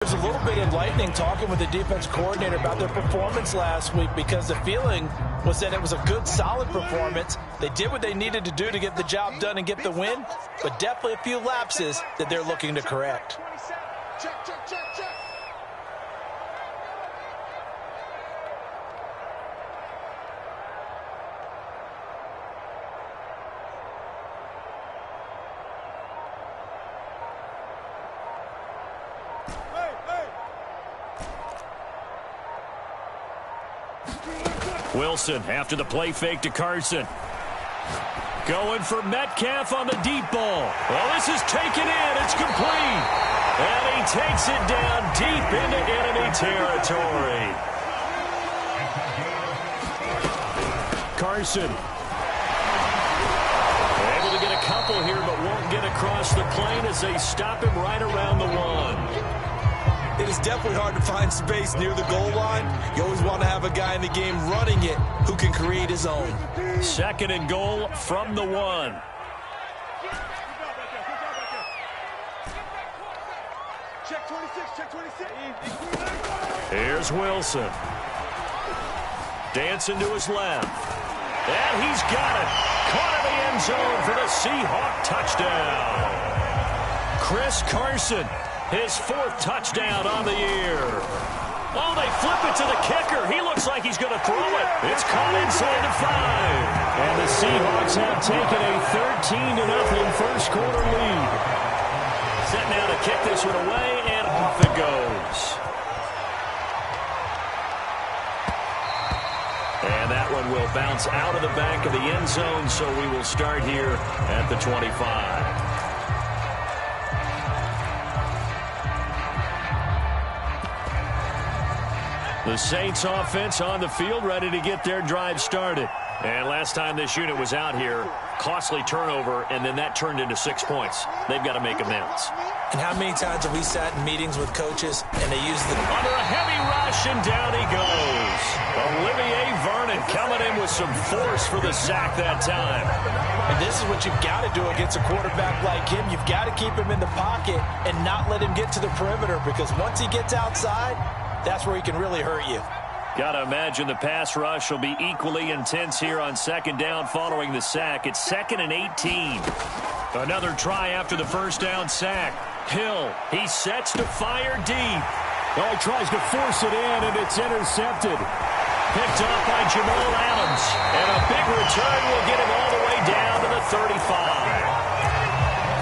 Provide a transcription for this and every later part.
There's a little bit of lightning talking with the defense coordinator about their performance last week because the feeling was that it was a good, solid performance. They did what they needed to do to get the job done and get the win, but definitely a few lapses that they're looking to correct. Check, check, check, check. Wilson after the play fake to Carson. Going for Metcalf on the deep ball. Well, this is taken in. It's complete. And he takes it down deep into enemy territory. Carson. Able to get a couple here, but won't get across the plane as they stop him right around the one. It is definitely hard to find space near the goal line. You always want to have a guy in the game running it who can create his own. 2nd and goal from the 1. Check 26, check 26. Here's Wilson. Dancing to his left. And he's got it. Caught in the end zone for the Seahawk touchdown. Chris Carson. His 4th touchdown on the year. Oh, they flip it to the kicker. He looks like he's going to throw it. It's caught inside the 5. And the Seahawks have taken a 13-0 first quarter lead. Set now to kick this one away, and off it goes. And that one will bounce out of the back of the end zone, so we will start here at the 25. The Saints offense on the field, ready to get their drive started. And last time this unit was out here, costly turnover, and then that turned into 6 points. They've got to make amends. And how many times have we sat in meetings with coaches and they use the... Under a heavy rush, and down he goes. Olivier Vernon coming in with some force for the sack that time. And this is what you've got to do against a quarterback like him. You've got to keep him in the pocket and not let him get to the perimeter, because once he gets outside, that's where he can really hurt you. Got to imagine the pass rush will be equally intense here on 2nd down following the sack. It's 2nd and 18. Another try after the first down sack. Hill, he sets to fire deep. Oh, he tries to force it in, and it's intercepted. Picked off by Jamal Adams. And a big return will get him all the way down to the 35.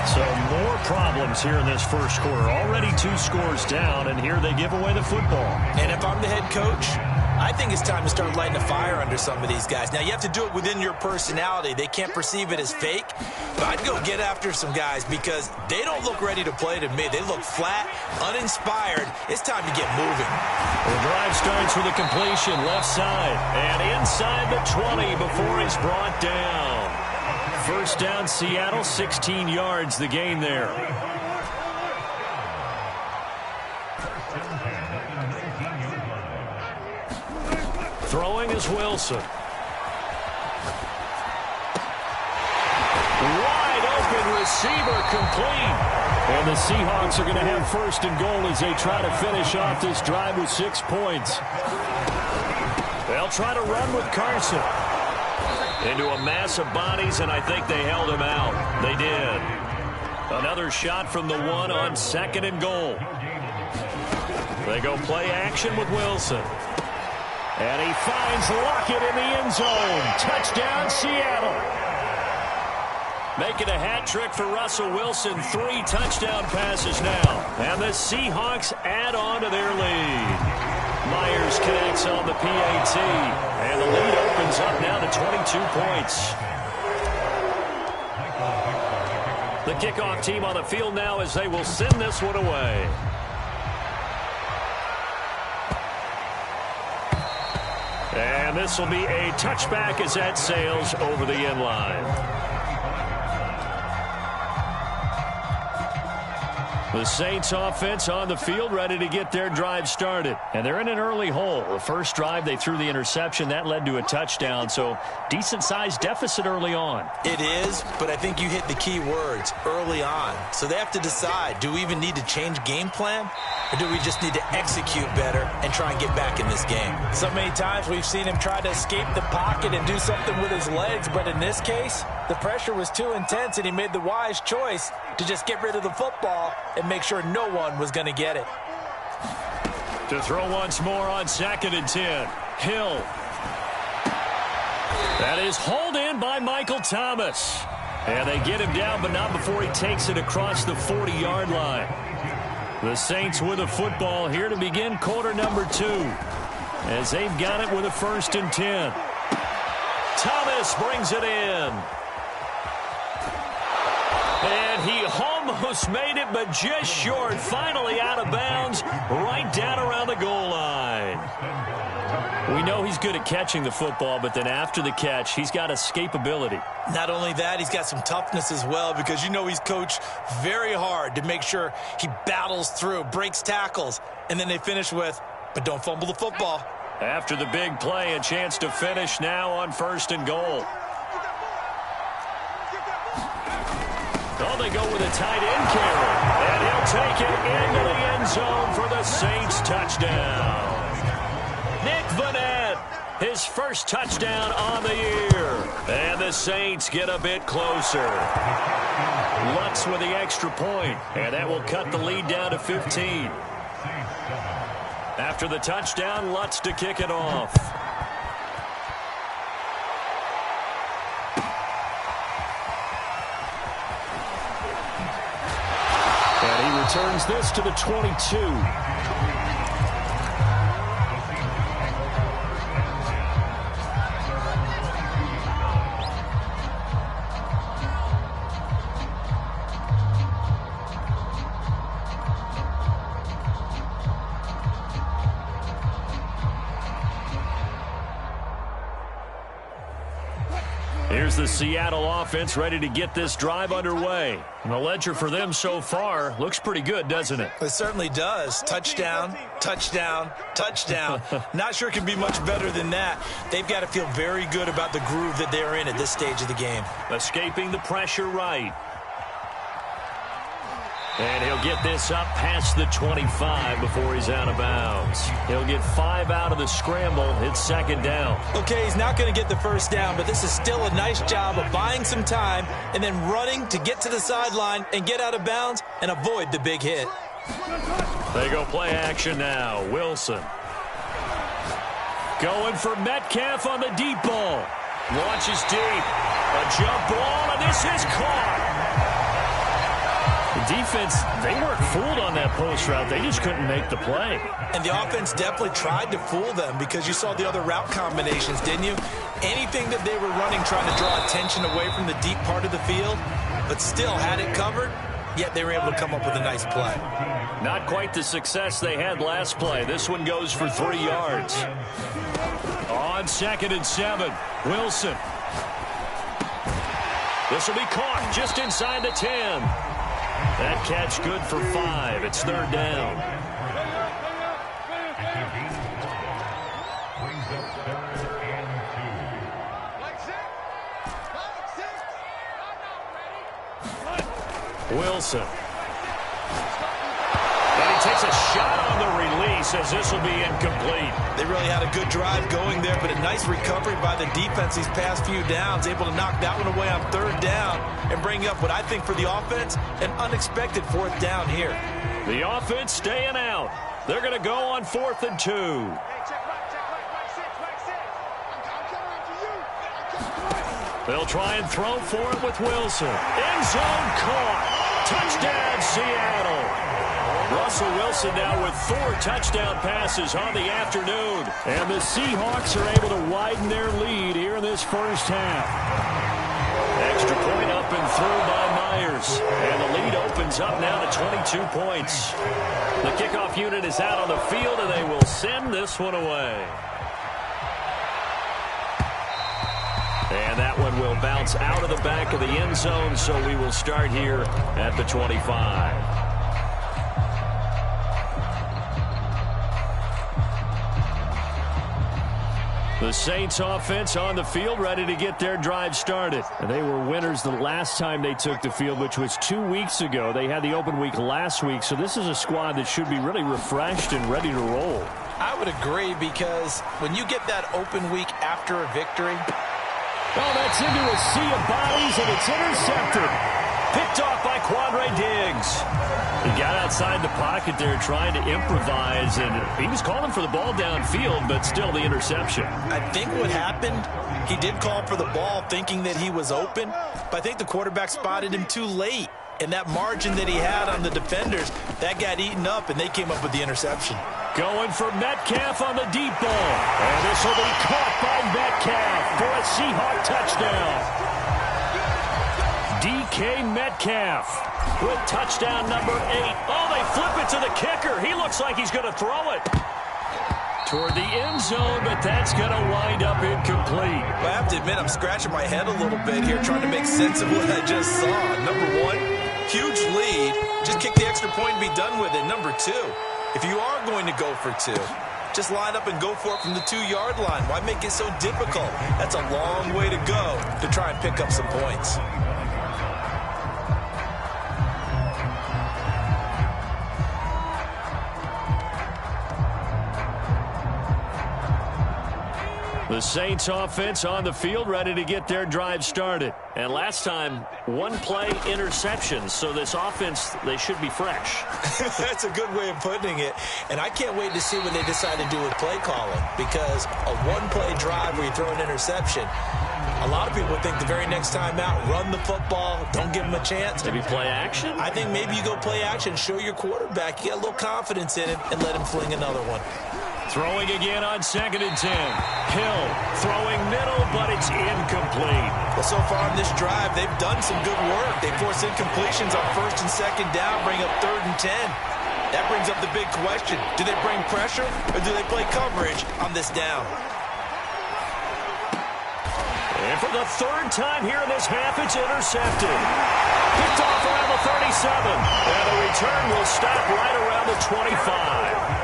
So more problems here in this first quarter. Already 2 scores down, and here they give away the football. And if I'm the head coach, I think it's time to start lighting a fire under some of these guys. Now, you have to do it within your personality. They can't perceive it as fake. But I'd go get after some guys because they don't look ready to play to me. They look flat, uninspired. It's time to get moving. The drive starts with a completion left side and inside the 20 before he's brought down. First down, Seattle, 16 yards the gain there. Throwing is Wilson. Wide open receiver, complete. And the Seahawks are going to have 1st and goal as they try to finish off this drive with 6 points. They'll try to run with Carson. Into a mass of bodies, and I think they held him out. They did. Another shot from the 1 on 2nd and goal. They go play action with Wilson. And he finds Lockett in the end zone. Touchdown, Seattle. Making a hat trick for Russell Wilson. 3 touchdown passes now. And the Seahawks add on to their lead. Myers connects on the PAT. And the lead opens up now to 22 points. The kickoff team on the field now as they will send this one away. And this will be a touchback as that sails over the end line. The Saints offense on the field, ready to get their drive started. And they're in an early hole. The first drive, they threw the interception. That led to a touchdown, so decent-sized deficit early on. It is, but I think you hit the key words, early on. So they have to decide, do we even need to change game plan? Or do we just need to execute better and try and get back in this game? So many times we've seen him try to escape the pocket and do something with his legs, but in this case, the pressure was too intense and he made the wise choice to just get rid of the football and make sure no one was going to get it. To throw once more on 2nd and 10. Hill. That is hauled in by Michael Thomas. And they get him down, but not before he takes it across the 40-yard line. The Saints with a football here to begin quarter number 2. As they've got it with a 1st and 10. Thomas brings it in. And he almost made it, but just short. Finally out of bounds, right down around the goal line. We know he's good at catching the football, but then after the catch, he's got escapability. Not only that, he's got some toughness as well, because you know he's coached very hard to make sure he battles through, breaks tackles, and then they finish with, but don't fumble the football. After the big play, a chance to finish now on 1st and goal. Oh, they go with a tight end carry. And he'll take it into the end zone for the Saints touchdown. Nick Vanette, his first touchdown on the year. And the Saints get a bit closer. Lutz with the extra point, and that will cut the lead down to 15. After the touchdown, Lutz to kick it off. And he returns this to the 22. Here's the Seattle offense ready to get this drive underway. And the ledger for them so far looks pretty good, doesn't it? It certainly does. Touchdown, touchdown, touchdown. Not sure it can be much better than that. They've got to feel very good about the groove that they're in at this stage of the game. Escaping the pressure right. And he'll get this up past the 25 before he's out of bounds. He'll get 5 out of the scramble. It's 2nd down. Okay, he's not going to get the first down, but this is still a nice job of buying some time and then running to get to the sideline and get out of bounds and avoid the big hit. They go play action now. Wilson. Going for Metcalf on the deep ball. Launches deep. A jump ball, and this is caught. The defense, they weren't fooled on that post route. They just couldn't make the play. And the offense definitely tried to fool them because you saw the other route combinations, didn't you? Anything that they were running trying to draw attention away from the deep part of the field, but still had it covered, yet they were able to come up with a nice play. Not quite the success they had last play. This one goes for 3 yards. On 2nd and 7, Wilson. This will be caught just inside the 10. That catch good for 5. It's 3rd down. Wilson. And he takes a shot on the release as this will be incomplete. They really had a good drive going there, but a nice recovery by the defense these past few downs, able to knock that one away on 3rd down and bring up what I think for the offense, an unexpected 4th down here. The offense staying out. They're going to go on 4th and 2. They'll try and throw for it with Wilson. End zone caught. Touchdown, Seattle. Russell Wilson now with 4 touchdown passes on the afternoon. And the Seahawks are able to widen their lead here in this first half. Extra point up and through by Myers. And the lead opens up now to 22 points. The kickoff unit is out on the field, and they will send this one away. And that one will bounce out of the back of the end zone, so we will start here at the 25. The Saints offense on the field, ready to get their drive started. And they were winners the last time they took the field, which was 2 weeks ago. They had the open week last week, so this is a squad that should be really refreshed and ready to roll. I would agree, because when you get that open week after a victory. Oh, that's into a sea of bodies, and it's intercepted. Picked off by Quandre Diggs. He got outside the pocket there trying to improvise, and he was calling for the ball downfield, but still the interception. I think what happened, he did call for the ball thinking that he was open, but I think the quarterback spotted him too late. And that margin that he had on the defenders, that got eaten up, and they came up with the interception. Going for Metcalf on the deep ball. And this will be caught by Metcalf for a Seahawk touchdown. DK Metcalf with touchdown number 8. Oh, they flip it to the kicker. He looks like he's going to throw it toward the end zone, but that's going to wind up incomplete. Well, I have to admit, I'm scratching my head a little bit here trying to make sense of what I just saw. Number 1, huge lead. Just kick the extra point and be done with it. Number 2, if you are going to go for 2, just line up and go for it from the 2-yard line. Why make it so difficult? That's a long way to go to try and pick up some points. The Saints offense on the field, ready to get their drive started. And last time, 1-play interception. So this offense, they should be fresh. That's a good way of putting it. And I can't wait to see what they decide to do with play calling. Because a 1-play drive where you throw an interception, a lot of people think the very next time out, run the football, don't give them a chance. Maybe play action? I think maybe you go play action, show your quarterback you got a little confidence in him, and let him fling another one. Throwing again on 2nd and 10. Hill throwing middle, but it's incomplete. Well, so far on this drive, they've done some good work. They force incompletions on 1st and 2nd down, bring up 3rd and 10. That brings up the big question. Do they bring pressure, or do they play coverage on this down? And for the 3rd time here in this half, it's intercepted. Picked off around the 37. And the return will stop right around the 25.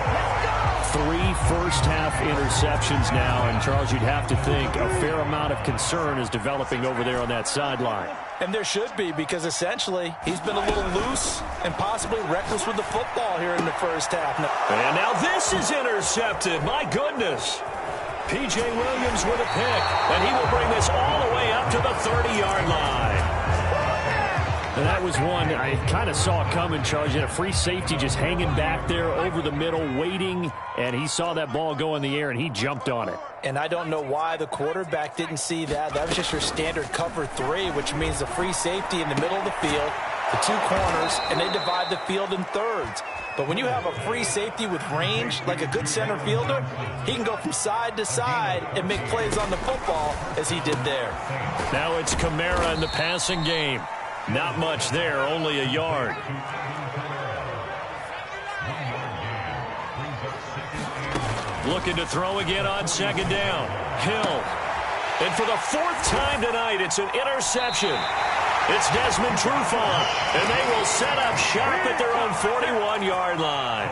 3 first-half interceptions now, and Charles, you'd have to think a fair amount of concern is developing over there on that sideline. And there should be, because essentially he's been a little loose and possibly reckless with the football here in the first half. And now this is intercepted. My goodness. P.J. Williams with a pick, and he will bring this all the way up to the 30-yard line. And that was one I kind of saw coming, Charles. You had a free safety just hanging back there over the middle, waiting, and he saw that ball go in the air, and he jumped on it. And I don't know why the quarterback didn't see that. That was just your standard cover 3, which means the free safety in the middle of the field, the 2 corners, and they divide the field in thirds. But when you have a free safety with range, like a good center fielder, he can go from side to side and make plays on the football as he did there. Now it's Kamara in the passing game. Not much there, only a yard. Looking to throw again on 2nd down. Hill. And for the 4th time tonight, it's an interception. It's Desmond Trufant, and they will set up shop at their own 41-yard line.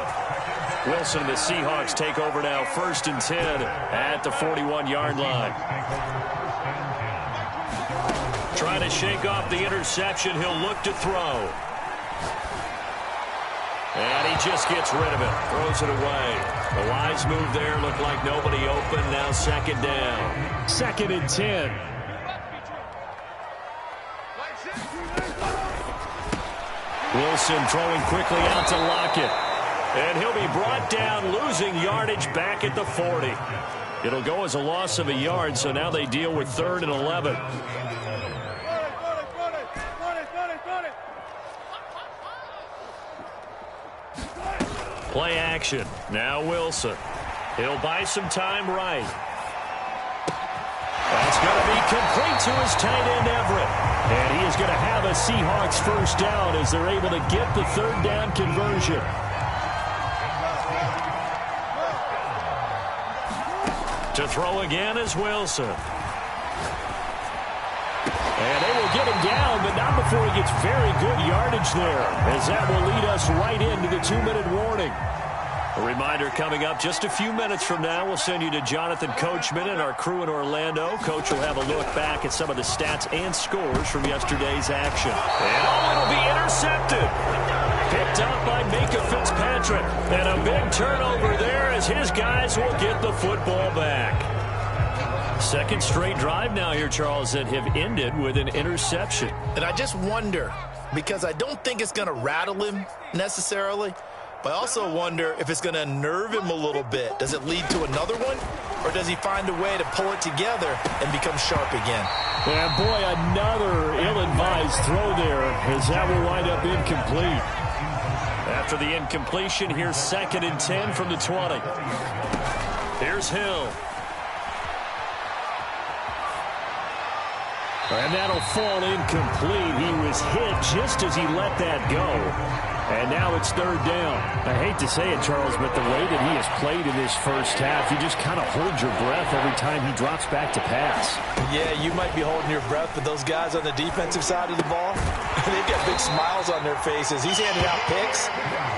Wilson and the Seahawks take over now, 1st and 10 at the 41-yard line. Trying to shake off the interception. He'll look to throw. And he just gets rid of it. Throws it away. The wise move there. Looked like nobody open. Now 2nd down. 2nd and 10. Wilson throwing quickly out to Lockett. And he'll be brought down, losing yardage back at the 40. It'll go as a loss of a yard, so now they deal with 3rd and 11. Play action. Now Wilson. He'll buy some time right. That's going to be complete to his tight end, Everett. And he is going to have a Seahawks 1st down as they're able to get the 3rd down conversion. To throw again is Wilson. And they will get him down, but not before he gets very good yardage there, as that will lead us right into the 2-minute warning. A reminder coming up just a few minutes from now, we'll send you to Jonathan Coachman and our crew in Orlando. Coach will have a look back at some of the stats and scores from yesterday's action. And it'll be intercepted. Picked up by Micah Fitzpatrick. And a big turnover there as his guys will get the football back. Second straight drive now here, Charles, that have ended with an interception. And I just wonder, because I don't think it's going to rattle him necessarily, but I also wonder if it's going to unnerve him a little bit. Does it lead to another one? Or does he find a way to pull it together and become sharp again? And boy, another ill-advised throw there as that will wind up incomplete. After the incompletion, here's 2nd and 10 from the 20. Here's Hill. And that'll fall incomplete. He was hit just as he let that go. And now it's 3rd down. I hate to say it, Charles, but the way that he has played in this first half, you just kind of hold your breath every time he drops back to pass. Yeah, you might be holding your breath, but those guys on the defensive side of the ball, they've got big smiles on their faces. He's handing out picks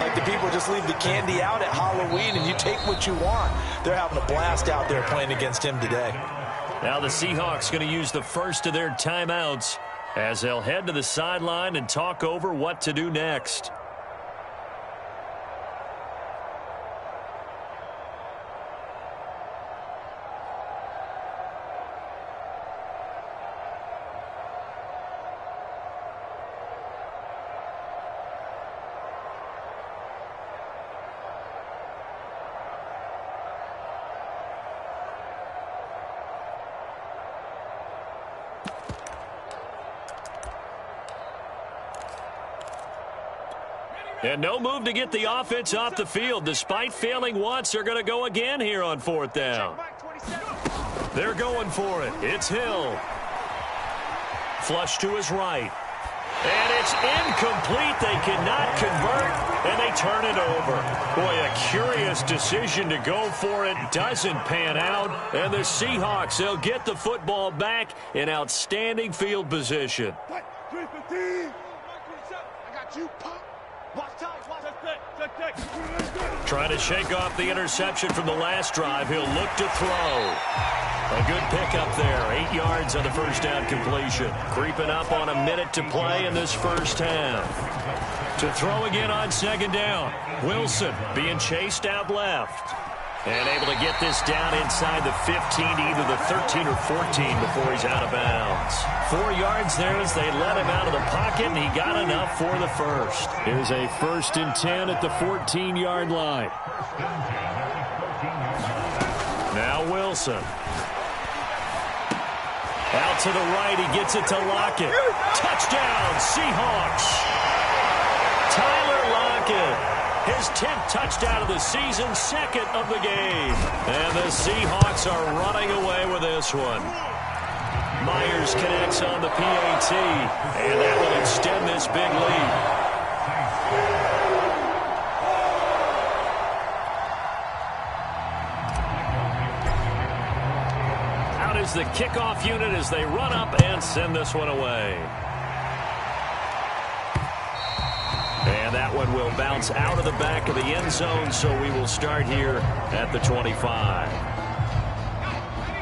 like the people just leave the candy out at Halloween and you take what you want. They're having a blast out there playing against him today. Now the Seahawks going to use the first of their timeouts as they'll head to the sideline and talk over what to do next. And no move to get the offense off the field. Despite failing once, they're going to go again here on 4th down. They're going for it. It's Hill. Flush to his right. And it's incomplete. They cannot convert, and they turn it over. Boy, a curious decision to go for it. Doesn't pan out. And the Seahawks, they'll get the football back in outstanding field position. 315. I got you, Pop. Trying to shake off the interception from the last drive. He'll look to throw. A good pickup there. 8 yards on the first down completion. Creeping up on a minute to play in this first half. To throw again on 2nd down. Wilson being chased out left. And able to get this down inside the 15 to either the 13 or 14 before he's out of bounds. 4 yards there as they let him out of the pocket, and he got enough for the first. Here's a 1st and 10 at the 14-yard line. Now Wilson. Out to the right, he gets it to Lockett. Touchdown, Seahawks. Tyler Lockett. His 10th touchdown of the season, 2nd of the game. And the Seahawks are running away with this one. Myers connects on the PAT, and that will extend this big lead. Out is the kickoff unit as they run up and send this one away. And that one will bounce out of the back of the end zone, so we will start here at the 25.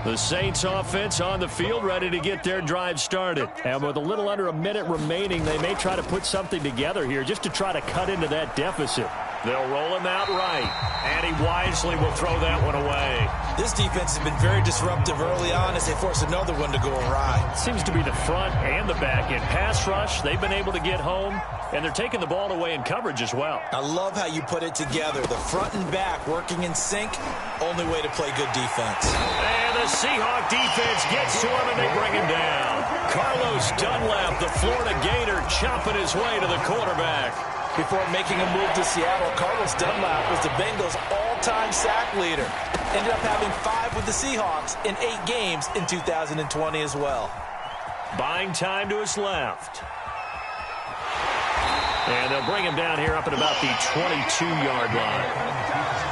The Saints offense on the field ready to get their drive started. And with a little under a minute remaining, they may try to put something together here just to try to cut into that deficit. They'll roll him out right, and he wisely will throw that one away. This defense has been very disruptive early on as they force another one to go awry. Seems to be the front and the back. In pass rush, they've been able to get home, and they're taking the ball away in coverage as well. I love how you put it together. The front and back working in sync, only way to play good defense. And the Seahawk defense gets to him, and they bring him down. Carlos Dunlap, the Florida Gator, chopping his way to the quarterback. Before making a move to Seattle, Carlos Dunlap was the Bengals' all-time sack leader. Ended up having 5 with the Seahawks in 8 games in 2020 as well. Buying time to his left. And they'll bring him down here up at about the 22-yard line.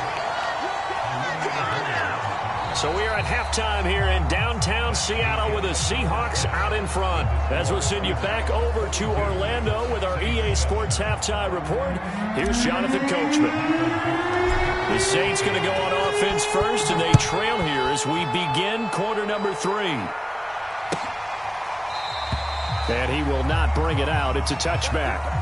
So we are at halftime here in downtown Seattle with the Seahawks out in front. As we'll send you back over to Orlando with our EA Sports Halftime Report, here's Jonathan Coachman. The Saints going to go on offense first, and they trail here as we begin quarter number 3. And he will not bring it out. It's a touchback.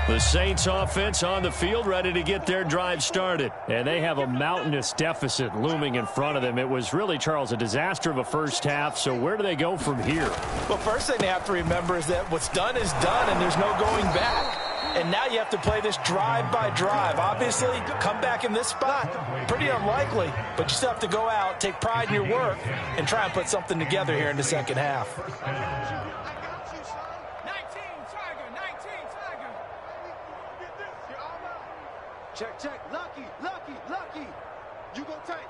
The Saints offense on the field ready to get their drive started. And they have a mountainous deficit looming in front of them. It was really, Charles, a disaster of a first half. So where do they go from here? Well, first thing they have to remember is that what's done is done and there's no going back. And now you have to play this drive by drive. Obviously, come back in this spot, pretty unlikely. But you still have to go out, take pride in your work, and try and put something together here in the second half. Check. Lucky. You go tight.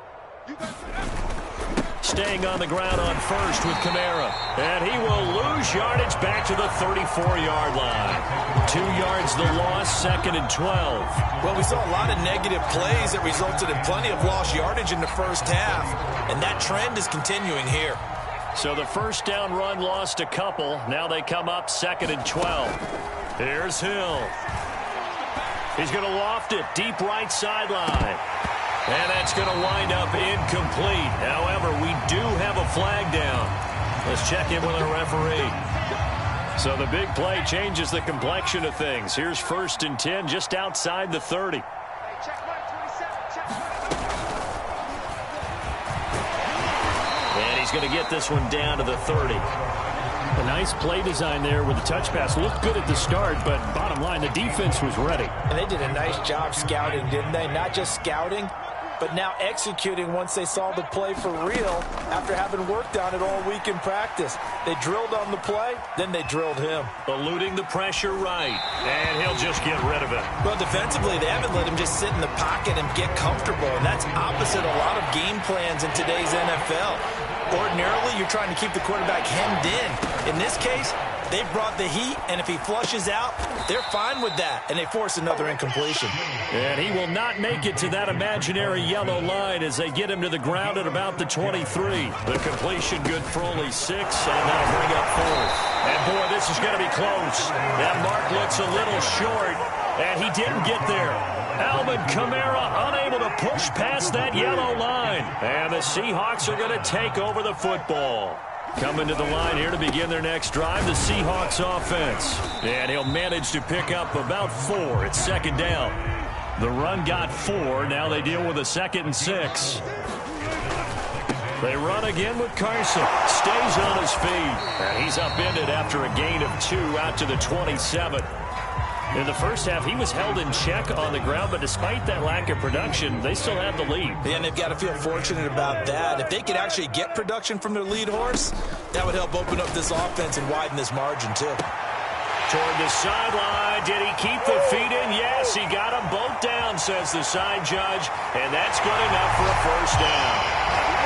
You go tight. Staying on the ground on first with Kamara. And he will lose yardage back to the 34-yard line. 2 yards the loss, 2nd and 12. Well, we saw a lot of negative plays that resulted in plenty of lost yardage in the first half. And that trend is continuing here. So the first down run lost a couple. Now they come up 2nd and 12. Here's Hill. He's going to loft it deep right sideline. And that's going to wind up incomplete. However, we do have a flag down. Let's check in with our referee. So the big play changes the complexion of things. Here's 1st and 10 just outside the 30. And he's going to get this one down to the 30. A nice play design there with the touch pass. Looked good at the start, but bottom line, the defense was ready. And they did a nice job scouting, didn't they? Not just scouting, but now executing once they saw the play for real after having worked on it all week in practice. They drilled on the play, then they drilled him. Eluding the pressure right, and he'll just get rid of it. Well, defensively, they haven't let him just sit in the pocket and get comfortable, and that's opposite a lot of game plans in today's NFL. Ordinarily, you're trying to keep the quarterback hemmed in. In this case, they brought the heat, and if he flushes out, they're fine with that, and they force another incompletion. And he will not make it to that imaginary yellow line as they get him to the ground at about the 23. The completion good for only 6, and that'll bring up 4. And, boy, this is going to be close. That mark looks a little short, and he didn't get there. Alvin Kamara unable to push past that yellow line. And the Seahawks are going to take over the football. Coming to the line here to begin their next drive, the Seahawks offense. And he'll manage to pick up about 4 at 2nd down. The run got 4. Now they deal with a 2nd and 6. They run again with Carson. Stays on his feet. And he's upended after a gain of 2 out to the 27. In the first half, he was held in check on the ground, but despite that lack of production, they still have the lead. And they've got to feel fortunate about that. If they could actually get production from their lead horse, that would help open up this offense and widen this margin, too. Toward the sideline, did he keep the feet in? Yes, he got them both down, says the side judge, and that's good enough for a first down.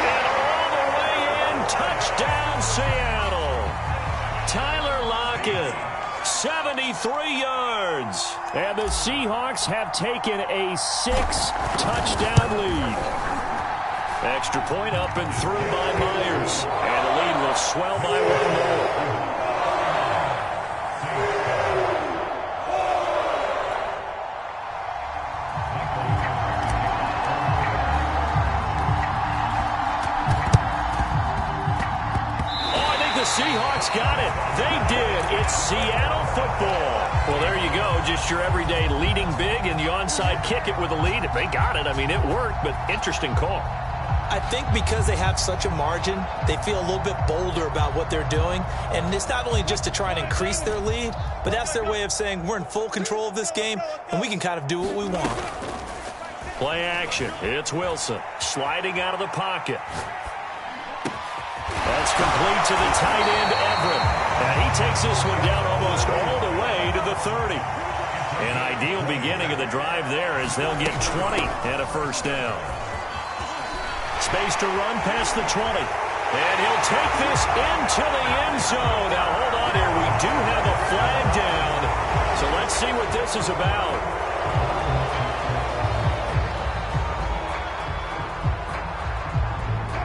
And all the way in, touchdown, Seattle. Tyler Lockett. 73 yards. And the Seahawks have taken a 6-touchdown lead. Extra point up and through by Myers. And the lead will swell by 1 more. Seahawks got it. They did. It's Seattle football. Well, there you go. Just your everyday leading big and the onside kick it with a lead. If they got it, I mean, it worked, but interesting call. I think because they have such a margin, they feel a little bit bolder about what they're doing. And it's not only just to try and increase their lead, but that's their way of saying we're in full control of this game, and we can kind of do what we want. Play action. It's Wilson sliding out of the pocket. That's complete to the tight end, Everett. And he takes this one down almost all the way to the 30. An ideal beginning of the drive there as they'll get 20 and a first down. Space to run past the 20. And he'll take this into the end zone. Now, hold on here. We do have a flag down. So let's see what this is about.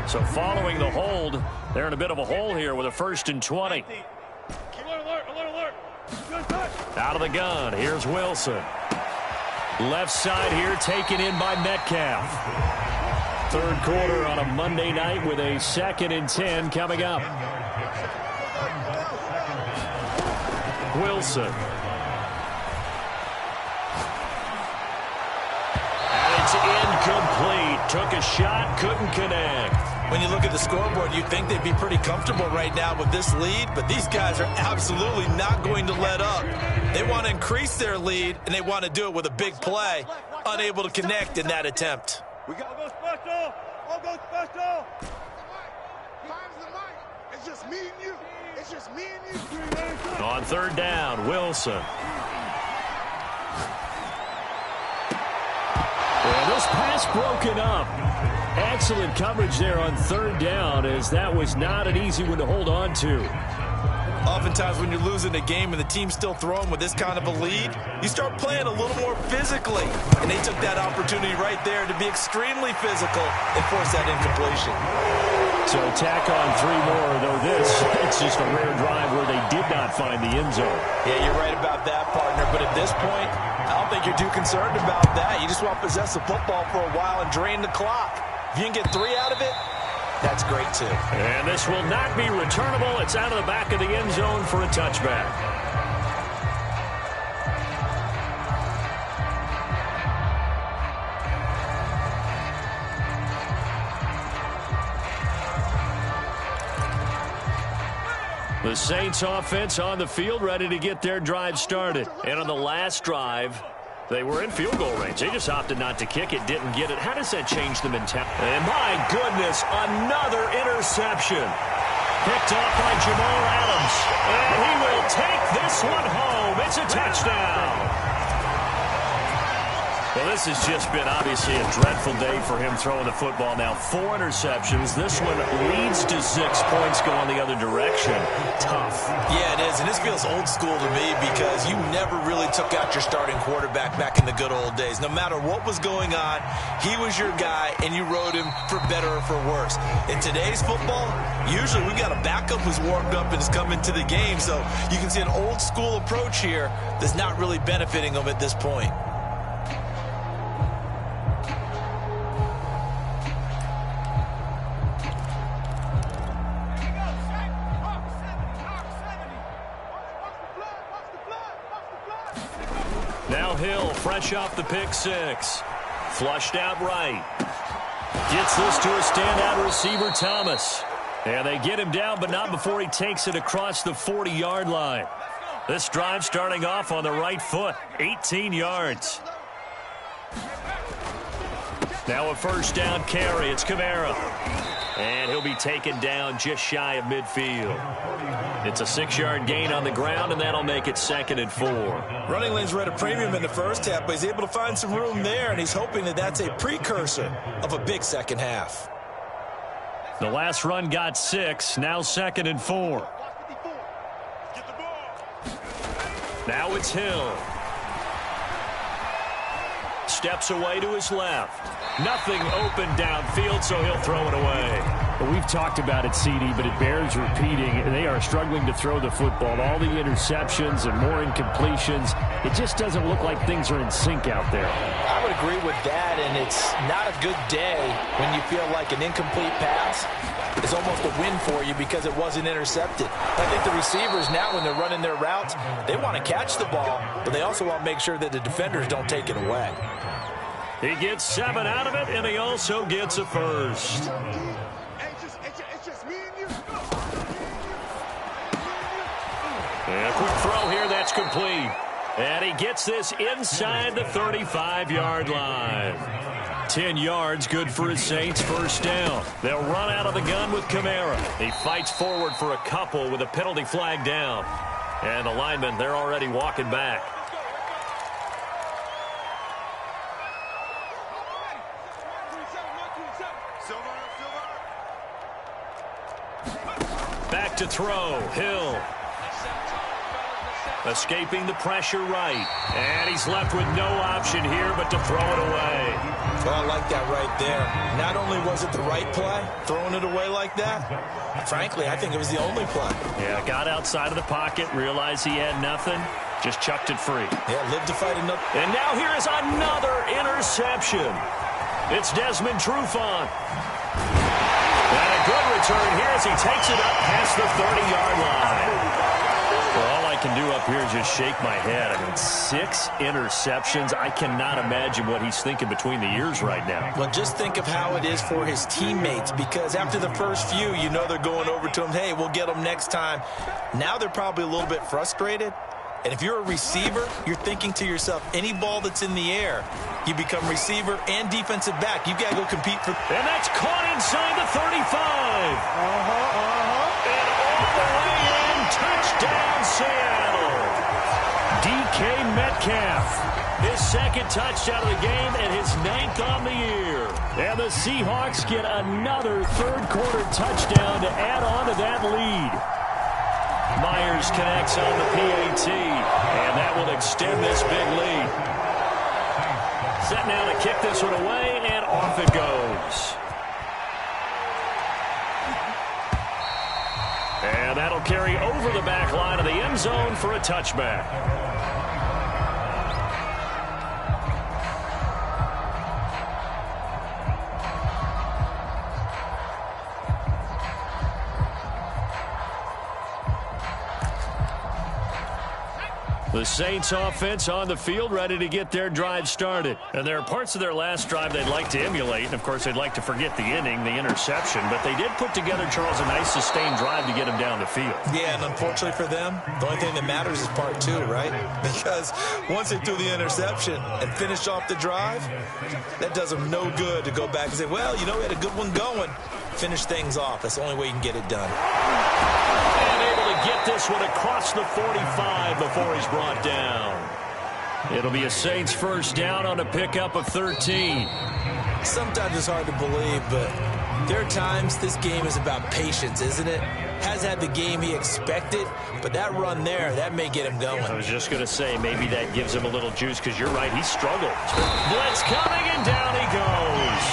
So following the hold, they're in a bit of a hole here with a 1st and 20. Alert. Out of the gun, here's Wilson. Left side here taken in by Metcalf. 3rd quarter on a Monday night with a 2nd and 10 coming up. Wilson. And it's incomplete. Took a shot, couldn't connect. When you look at the scoreboard, you'd think they'd be pretty comfortable right now with this lead, but these guys are absolutely not going to let up. They want to increase their lead, and they want to do it with a big play. Unable to connect in that attempt. We got to go special. I'll go special. Time's the mic. It's just me and you. It's just me and you. On 3rd down, Wilson. And this pass broken up. Excellent coverage there on 3rd down, as that was not an easy one to hold on to. Oftentimes when you're losing a game and the team's still throwing with this kind of a lead, you start playing a little more physically. And they took that opportunity right there to be extremely physical and force that incompletion. So tack on 3 more, though it's just a rare drive where they did not find the end zone. Yeah, you're right about that, partner. But at this point, I don't think you're too concerned about that. You just want to possess the football for a while and drain the clock. If you can get 3 out of it, that's great, too. And this will not be returnable. It's out of the back of the end zone for a touchback. The Saints offense on the field, ready to get their drive started. And on the last drive, they were in field goal range. They just opted not to kick it, didn't get it. How does that change the mentality? And my goodness, another interception. Picked off by Jamal Adams. And he will take this one home. It's a touchdown. Well, this has just been obviously a dreadful day for him throwing the football. Now 4 interceptions. This one leads to 6 points going the other direction. Tough. Yeah, it is. And this feels old school to me because you never really took out your starting quarterback back in the good old days. No matter what was going on, he was your guy, and you rode him for better or for worse. In today's football, usually we got a backup who's warmed up and is coming to the game. So you can see an old school approach here that's not really benefiting them at this point. Now Hill, fresh off the pick 6. Flushed out right. Gets this to a standout receiver, Thomas. And they get him down, but not before he takes it across the 40-yard line. This drive starting off on the right foot, 18 yards. Now a 1st down carry. It's Kamara. And he'll be taken down just shy of midfield. It's a 6-yard gain on the ground, and that'll make it 2nd and 4. Running lanes were at a premium in the first half, but he's able to find some room there, and he's hoping that that's a precursor of a big second half. The last run got 6, now 2nd and 4. Now it's Hill. Steps away to his left. Nothing open downfield, so he'll throw it away. Well, we've talked about it, CD, but it bears repeating. They are struggling to throw the football. All the interceptions and more incompletions. It just doesn't look like things are in sync out there. I would agree with that, and it's not a good day when you feel like an incomplete pass is almost a win for you because it wasn't intercepted. I think the receivers now, when they're running their routes, they want to catch the ball, but they also want to make sure that the defenders don't take it away. He gets 7 out of it, and he also gets a first. It's just me and you. And a quick throw here, that's complete. And he gets this inside the 35-yard line. 10 yards, good for his Saints, 1st down. They'll run out of the gun with Kamara. He fights forward for a couple with a penalty flag down. And the linemen, they're already walking back. Back to throw, Hill. Escaping the pressure right. And he's left with no option here but to throw it away. Well, I like that right there. Not only was it the right play, throwing it away like that, frankly, I think it was the only play. Yeah, got outside of the pocket, realized he had nothing, just chucked it free. Yeah, lived to fight another. And now here is another interception. It's Desmond Trufant. And a good return here as he takes it up past the 30-yard line. Well, all I can do up here is just shake my head. I mean, 6 interceptions. I cannot imagine what he's thinking between the ears right now. Well, just think of how it is for his teammates, because after the first few, you know they're going over to him, hey, we'll get them next time. Now they're probably a little bit frustrated. And if you're a receiver, you're thinking to yourself, any ball that's in the air, you become receiver and defensive back. You've got to go compete for. And that's caught inside the 35. And all the way in, touchdown Seattle. DK Metcalf, his second touchdown of the game and his 9th on the year. And the Seahawks get another third-quarter touchdown to add on to that lead. Myers connects on the PAT, and that will extend this big lead. Set now to kick this one away, and off it goes. And that'll carry over the back line of the end zone for a touchback. The Saints offense on the field, ready to get their drive started. And there are parts of their last drive they'd like to emulate. And, of course, they'd like to forget the inning, the interception. But they did put together, Charles, a nice sustained drive to get him down the field. Yeah, and unfortunately for them, the only thing that matters is part 2, right? Because once they threw the interception and finished off the drive, that does them no good to go back and say, well, you know, we had a good one going. Finish things off. That's the only way you can get it done. Get this one across the 45 before he's brought down. It'll be a Saints first down on a pickup of 13. Sometimes it's hard to believe, but there are times this game is about patience, isn't it? Has had the game he expected, but that run there, that may get him going. I was just going to say, maybe that gives him a little juice, because you're right, he struggled. Blitz coming, and down he goes.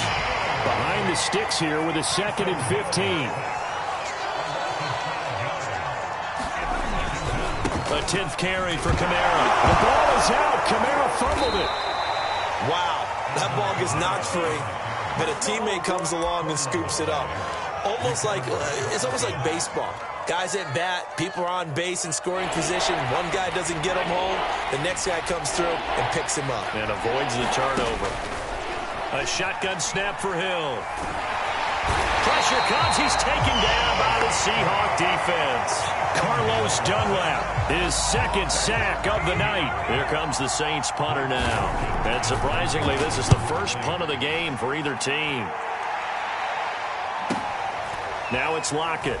Behind the sticks here with a 2nd and 15. A 10th carry for Kamara. The ball is out. Kamara fumbled it. Wow, that ball gets knocked free, but a teammate comes along and scoops it up. It's almost like baseball. Guys at bat, people are on base in scoring position. One guy doesn't get him home. The next guy comes through and picks him up. And avoids the turnover. A shotgun snap for Hill. Pressure comes. He's taken down by the Seahawk defense. Carlos Dunlap, his 2nd sack of the night. Here comes the Saints punter now. And surprisingly, this is the first punt of the game for either team. Now it's Lockett.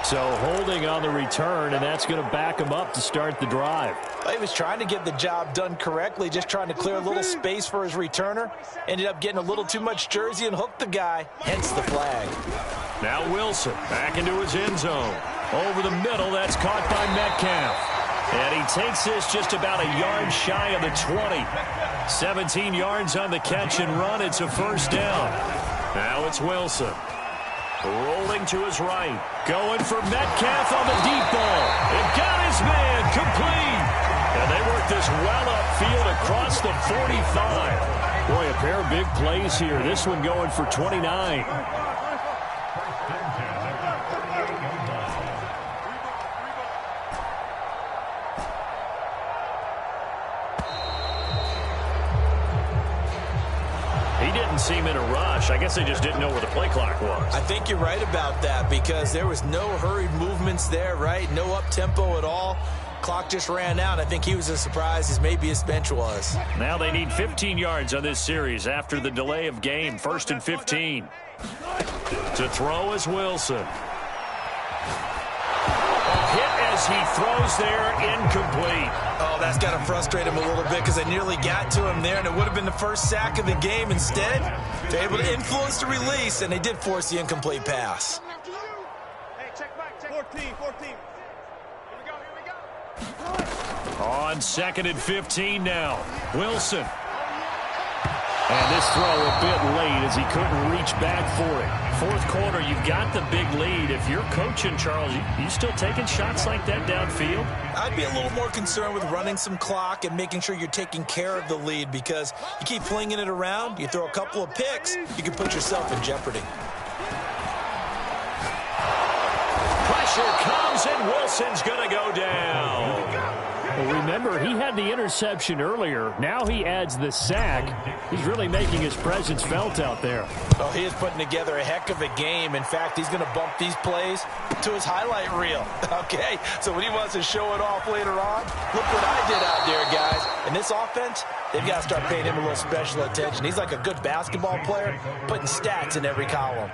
So holding on the return, and that's going to back him up to start the drive. He was trying to get the job done correctly, just trying to clear a little space for his returner. Ended up getting a little too much jersey and hooked the guy, hence the flag. Now Wilson back into his end zone. Over the middle, that's caught by Metcalf. And he takes this just about a yard shy of the 20. 17 yards on the catch and run. It's a first down. Now it's Wilson. Rolling to his right. Going for Metcalf on the deep ball. And got his man complete. And they work this well upfield across the 45. Boy, a pair of big plays here. This one going for 29. Seem in a rush. I guess they just didn't know where the play clock was. I think you're right about that, because there was no hurried movements there, right? No up-tempo at all. Clock just ran out. I think he was as surprised as maybe his bench was. Now they need 15 yards on this series after the delay of game. 1st and 15. To throw is Wilson. Hit as as he throws there, incomplete. Oh, that's got to frustrate him a little bit because I nearly got to him there, and it would have been the first sack of the game. Instead, they're able to influence the release, and they did force the incomplete pass. Hey, check back, check. 14. Here we go. On 2nd and 15 now. Wilson. And this throw a bit late as he couldn't reach back for it. 4th quarter, you've got the big lead. If you're coaching, Charles, you still taking shots like that downfield? I'd be a little more concerned with running some clock and making sure you're taking care of the lead, because you keep flinging it around, you throw a couple of picks, you can put yourself in jeopardy. Pressure comes, and Wilson's going to go down. Well, remember, he had the interception earlier. Now he adds the sack. He's really making his presence felt out there. Oh, he is putting together a heck of a game. In fact, he's going to bump these plays to his highlight reel. Okay, so when he wants to show it off later on, look what I did out there, guys. And this offense, they've got to start paying him a little special attention. He's like a good basketball player, putting stats in every column.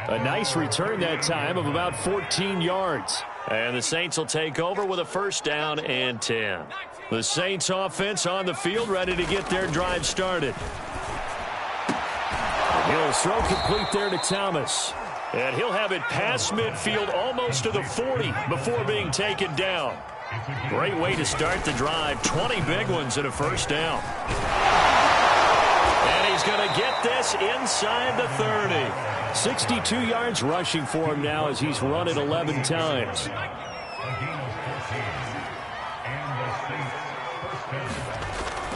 A nice return that time of about 14 yards. And the Saints will take over with a 1st down and 10. The Saints offense on the field, ready to get their drive started. He'll throw complete there to Thomas. And he'll have it past midfield almost to the 40 before being taken down. Great way to start the drive. 20 big ones and a 1st down. And he's going to get this inside the 30. 62 yards rushing for him now as he's run it 11 times.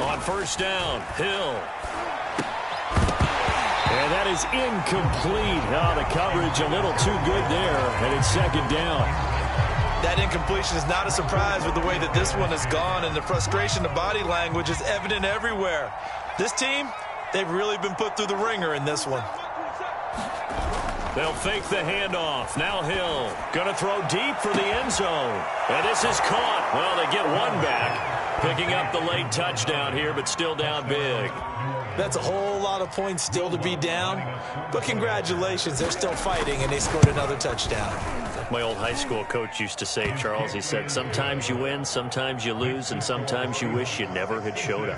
On 1st down, Hill. And that is incomplete. Oh, the coverage a little too good there, and it's 2nd down. That incompletion is not a surprise with the way that this one has gone, and the frustration of body language is evident everywhere. This team, they've really been put through the ringer in this one. They'll fake the handoff. Now Hill going to throw deep for the end zone. And this is caught. Well, they get one back. Picking up the late touchdown here, but still down big. That's a whole lot of points still to be down. But congratulations, they're still fighting, and they scored another touchdown. My old high school coach used to say, Charles, he said, sometimes you win, sometimes you lose, and sometimes you wish you never had showed up.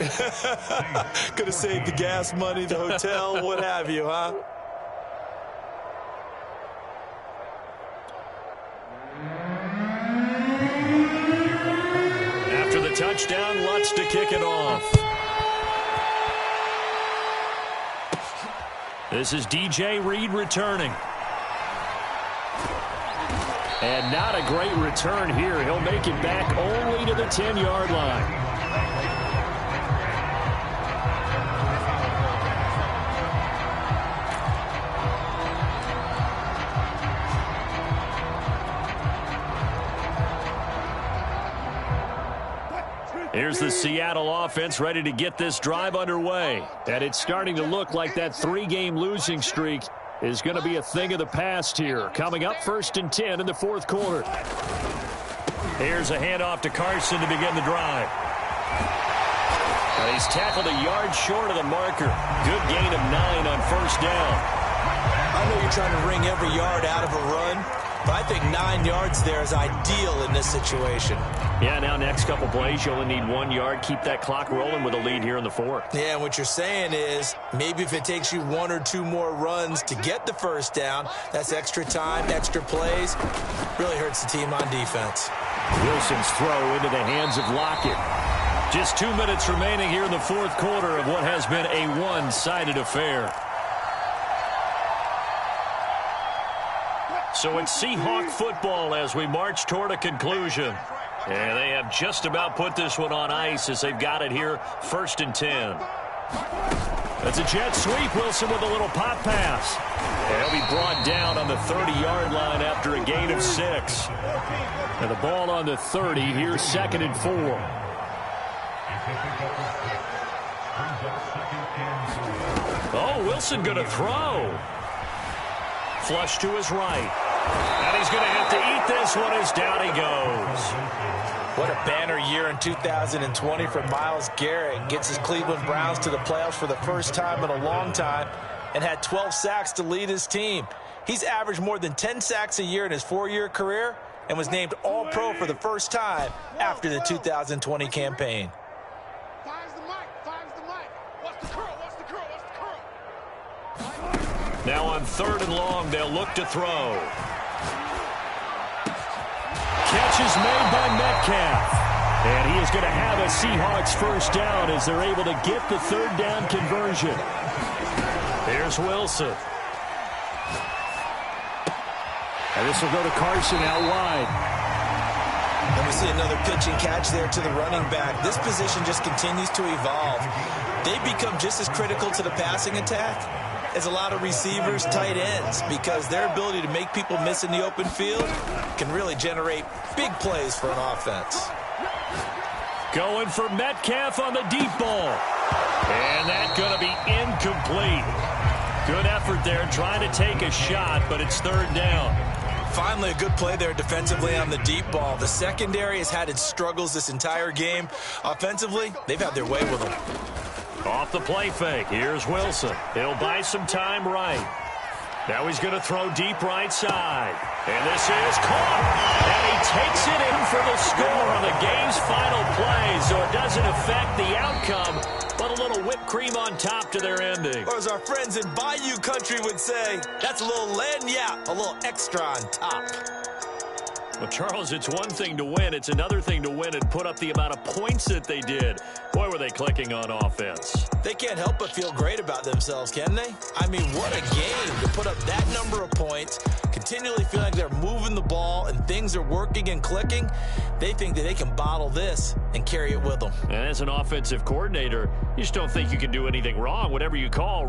Could have saved the gas money, the hotel, what have you, huh? After the touchdown, Lutz to kick it off. This is DJ Reed returning. And not a great return here. He'll make it back only to the 10-yard line. Here's the Seattle offense ready to get this drive underway. And it's starting to look like that 3-game losing streak is going to be a thing of the past here. Coming up 1st and 10 in the 4th quarter. Here's a handoff to Carson to begin the drive. And he's tackled a yard short of the marker. Good gain of 9 on 1st down. I know you're trying to wring every yard out of a run, but I think 9 yards there is ideal in this situation. Yeah, now next couple plays, you only need 1 yard. Keep that clock rolling with a lead here in the 4th. Yeah, and what you're saying is maybe if it takes you 1 or 2 more runs to get the 1st down, that's extra time, extra plays. Really hurts the team on defense. Wilson's throw into the hands of Lockett. Just 2 minutes remaining here in the 4th quarter of what has been a one-sided affair. So it's Seahawk football as we march toward a conclusion. And they have just about put this one on ice as they've got it here, 1st and 10. That's a jet sweep. Wilson with a little pop pass. And he'll be brought down on the 30-yard line after a gain of 6. And the ball on the 30. Here's 2nd and 4. Oh, Wilson going to throw. Flush to his right. And he's going to have to eat this one as down he goes. What a banner year in 2020 for Myles Garrett. Gets his Cleveland Browns to the playoffs for the first time in a long time and had 12 sacks to lead his team. He's averaged more than 10 sacks a year in his 4-year career, and was named All-Pro for the first time after the 2020 campaign. Finds the mic. Finds the mic. What's the curl? What's the curl? What's the curl? Now on 3rd and long, they'll look to throw. Catch is made by Metcalf. And he is going to have a Seahawks first down as they're able to get the 3rd down conversion. Here's Wilson. And this will go to Carson out wide. And we see another pitch and catch there to the running back. This position just continues to evolve. They become just as critical to the passing attack as a lot of receivers, tight ends, because their ability to make people miss in the open field can really generate big plays for an offense. Going for Metcalf on the deep ball. And that's going to be incomplete. Good effort there trying to take a shot, but it's 3rd down. Finally, a good play there defensively on the deep ball. The secondary has had its struggles this entire game. Offensively, they've had their way with them. Off the play fake. Here's Wilson. He'll buy some time right. Now he's going to throw deep right side. And this is caught. And he takes it in for the score on the game's final play. So it doesn't affect the outcome, but a little whipped cream on top to their ending. Or as our friends in Bayou Country would say, that's a little lagniappe, a little extra on top. Well, Charles, it's one thing to win. It's another thing to win and put up the amount of points that they did. Boy, were they clicking on offense. They can't help but feel great about themselves, can they? I mean, what a game to put up that number of points, continually feeling like they're moving the ball and things are working and clicking. They think that they can bottle this and carry it with them. And as an offensive coordinator, you just don't think you can do anything wrong. Whatever you call,